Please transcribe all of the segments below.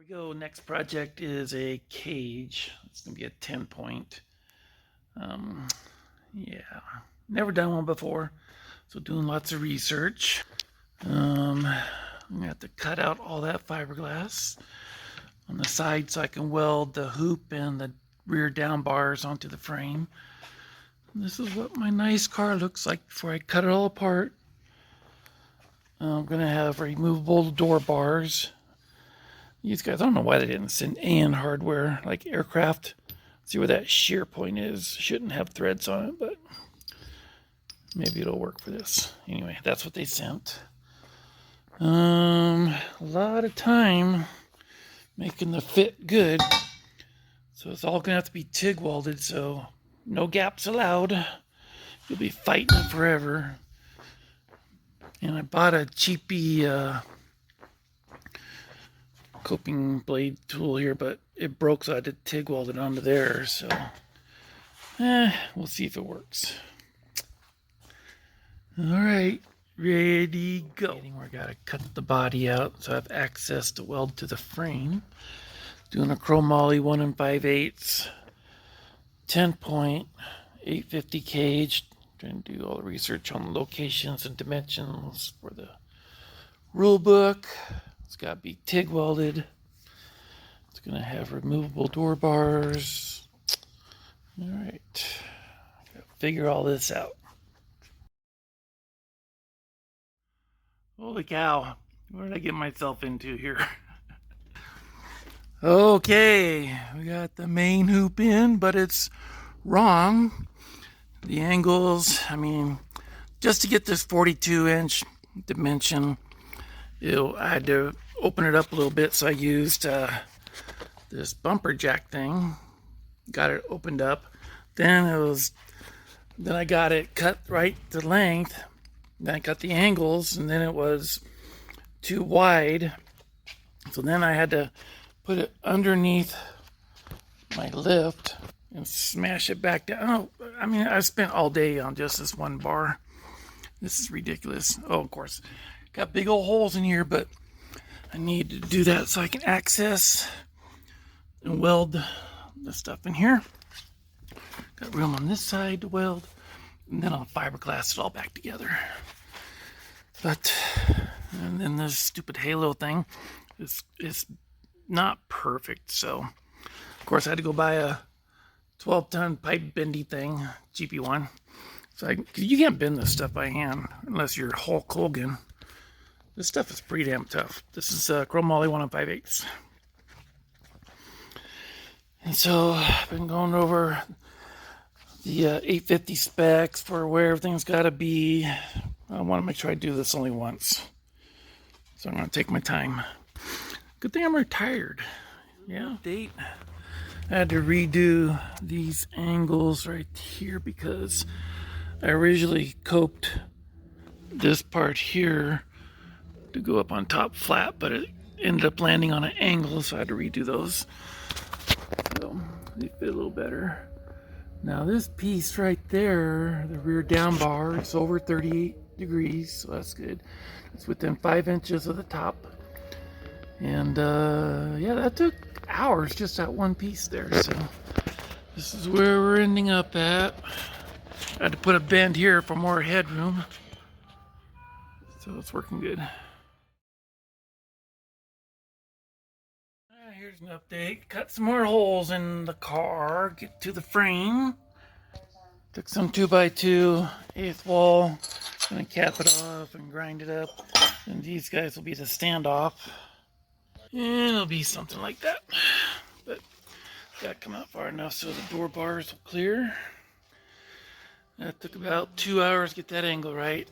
we go. Next project is a cage. It's gonna be a 10-point. Yeah, never done one before, so doing lots of research. I'm gonna have to cut out all that fiberglass on the side so I can weld the hoop and the rear down bars onto the frame. And this is what my nice car looks like before I cut it all apart. I'm gonna have removable door bars. These guys, I don't know why they didn't send AN hardware like aircraft. See where that shear point is. Shouldn't have threads on it, but maybe it'll work for this. Anyway, that's what they sent. A lot of time making the fit good. So it's all gonna have to be TIG welded, so no gaps allowed. You'll be fighting it forever. And I bought a cheapy coping blade tool here, but it broke, so I had to TIG weld it onto there. So we'll see if it works. All right, ready, go. Where I gotta cut the body out so I have access to weld to the frame. Doing a Chrome Molley 1 5/8, 10-point, 850 cage. Trying to do all the research on the locations and dimensions for the rule book. It's got to be TIG welded. It's going to have removable door bars. All right, got to figure all this out. Holy cow, what did I get myself into here? Okay, we got the main hoop in, but it's wrong. The angles, I mean, just to get this 42-inch dimension, I had to open it up a little bit, so I used this bumper jack thing, got it opened up, then I got it cut right to length, then I got the angles, and then it was too wide, so then I had to put it underneath my lift and smash it back down. Oh, I mean, I spent all day on just this one bar. This is ridiculous. Oh, of course, got big old holes in here, but I need to do that so I can access and weld the stuff in here. Got room on this side to weld, and then I'll fiberglass it all back together. And then this stupid halo thing is not perfect, so of course I had to go buy a 12-ton pipe bendy thing, cheapy one. So you can't bend this stuff by hand unless you're Hulk Hogan. This stuff is pretty damn tough. This is Chrome Molley 1 5/8. And so I've been going over the 850 specs for where everything's got to be. I want to make sure I do this only once, so I'm going to take my time. Good thing I'm retired. Yeah, date. I had to redo these angles right here because I originally coped this part here to go up on top flat, but it ended up landing on an angle, so I had to redo those. So they fit a little better. Now this piece right there, the rear down bar, it's over 38 degrees, so that's good. It's within 5 inches of the top. And yeah, that took hours, just that one piece there. So this is where we're ending up at. I had to put a bend here for more headroom, so it's working good. Here's an update. Cut some more holes in the car, get to the frame. Took some 2x2 eighth wall, gonna cap it off and grind it up, and these guys will be the standoff. And it'll be something like that, but got to come out far enough so the door bars will clear. That took about 2 hours to get that angle right.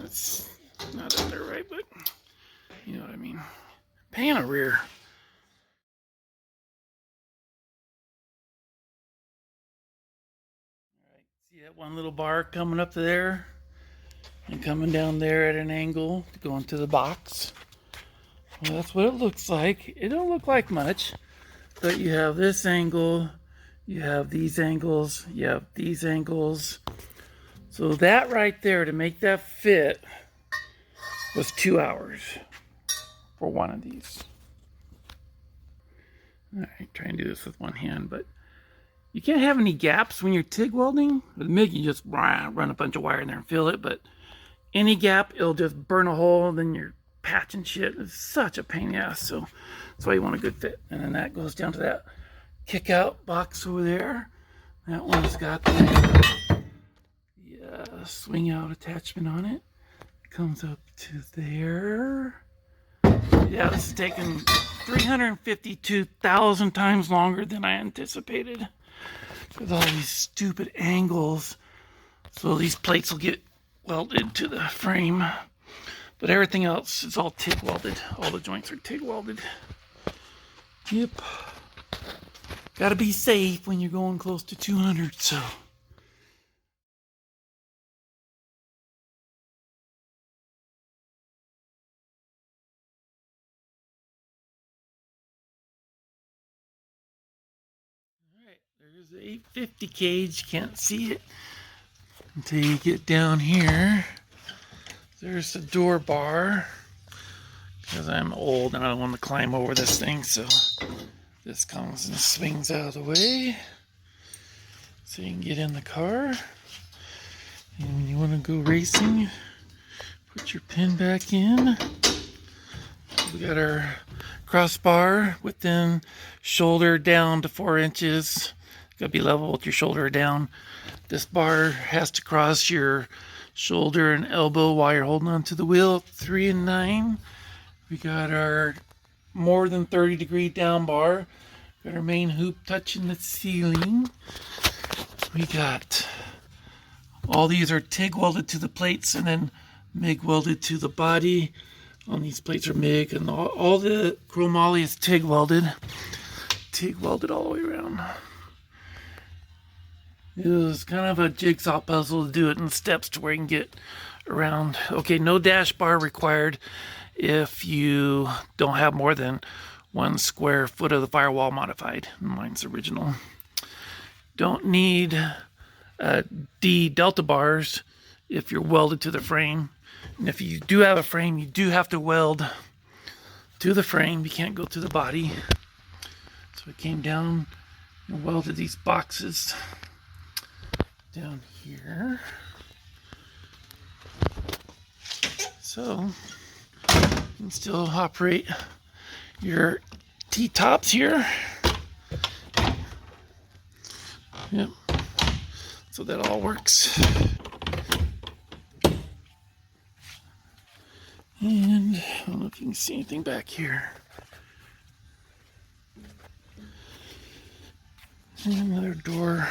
It's not out there right, but you know what I mean. Pain a rear. All right, see that one little bar coming up to there and coming down there at an angle to go into the box. Well, that's what it looks like. It don't look like much, but you have this angle, you have these angles, you have these angles. So that right there, to make that fit, was 2 hours for one of these. All right, try and do this with one hand, but you can't have any gaps when you're TIG welding. With MIG, you just run a bunch of wire in there and fill it, but any gap, it'll just burn a hole, then you're patching shit. It's such a pain in the ass, so that's why you want a good fit. And then that goes down to that kick out box over there. That one's got the swing out attachment on it. Comes up to there. Yeah, this is taking 352,000 times longer than I anticipated with all these stupid angles. So these plates will get welded to the frame, but everything else is all TIG welded. All the joints are TIG welded. Yep. Gotta be safe when you're going close to 200, so. There's the 850 cage. Can't see it until you get down here. There's the door bar. Because I'm old and I don't want to climb over this thing, so this comes and swings out of the way. So you can get in the car. And when you want to go racing, put your pin back in. We got our crossbar within shoulder down to 4 inches. Got to be level with your shoulder down. This bar has to cross your shoulder and elbow while you're holding onto the wheel. 3 and 9. We got our more than 30-degree down bar. Got our main hoop touching the ceiling. We got all these are TIG welded to the plates and then MIG welded to the body. On these plates are MIG, and all the Chrome Molley is TIG welded. TIG welded all the way around. It was kind of a jigsaw puzzle to do it in steps to where you can get around. Okay, no dash bar required if you don't have more than 1 square foot of the firewall modified. Mine's original. Don't need D delta bars if you're welded to the frame. And if you do have a frame, you do have to weld to the frame. You can't go to the body. So I came down and welded these boxes down here. So you can still operate your T-tops here. Yep. So that all works. And I don't know if you can see anything back here. And another door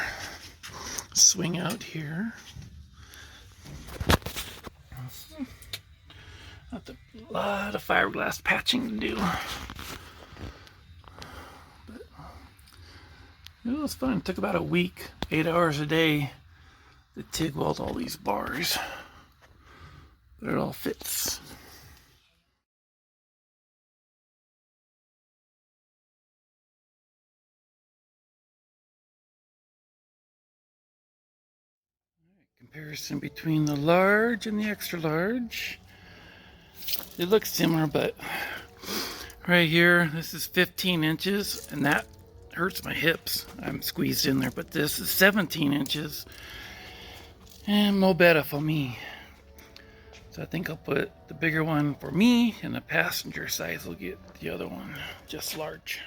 swing out here. Not a lot of fiberglass patching to do. But it was fun. It took about a week, 8 hours a day to TIG weld all these bars. But it all fits. Comparison between the large and the extra large. It looks similar, but right here, this is 15 inches, and that hurts my hips. I'm squeezed in there, but this is 17 inches, and more better for me. So I think I'll put the bigger one for me, and the passenger size will get the other one, just large.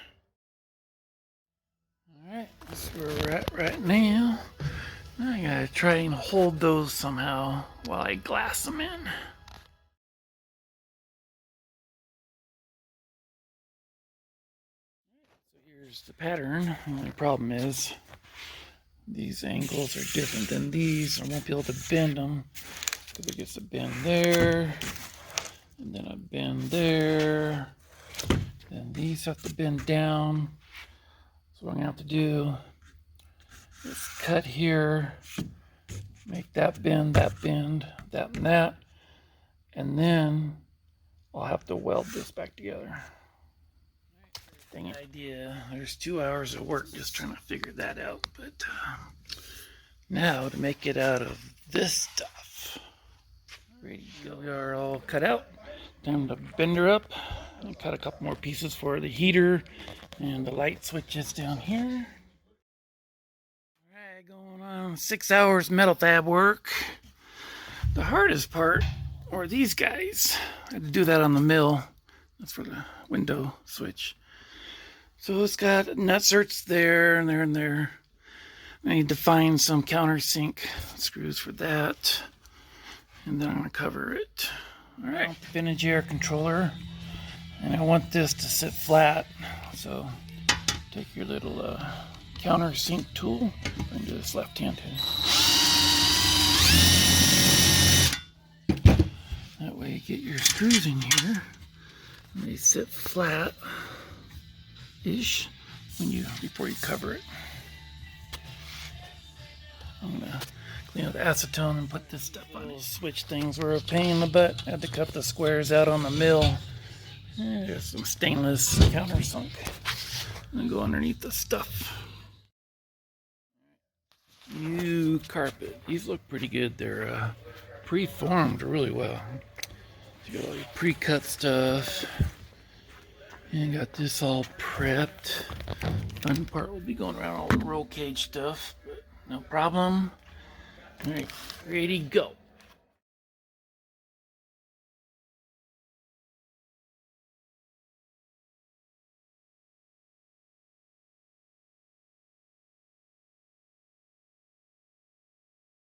Alright, that's where we're at right now. I gotta try and hold those somehow while I glass them in. So here's the pattern. The only problem is these angles are different than these. I won't be able to bend them. Because it gets a bend there, and then a bend there. Then these have to bend down. So what I'm gonna have to do is cut here, make that bend, that and that, and then I'll have to weld this back together. Dang idea. There's 2 hours of work just trying to figure that out, but now to make it out of this stuff. Ready to go. We are all cut out. Time to bend her up. And cut a couple more pieces for the heater and the light switches down here. Alright, going on 6 hours metal fab work. The hardest part were these guys. I had to do that on the mill. That's for the window switch. So it's got nutserts there and there and there. I need to find some countersink screws for that. And then I'm going to cover it. Alright, vintage air controller. And I want this to sit flat. So take your little countersink tool into this left hand. That way you get your screws in here. And they sit flat-ish before you cover it. I'm gonna clean up the acetone and put this stuff on. These switch things were a pain in the butt. I had to cut the squares out on the mill. There's some stainless countersunk. And go underneath the stuff. New carpet. These look pretty good. They're pre-formed really well. You got all your pre-cut stuff. And you got this all prepped. Fun part will be going around all the roll cage stuff. But no problem. Alright, ready, go.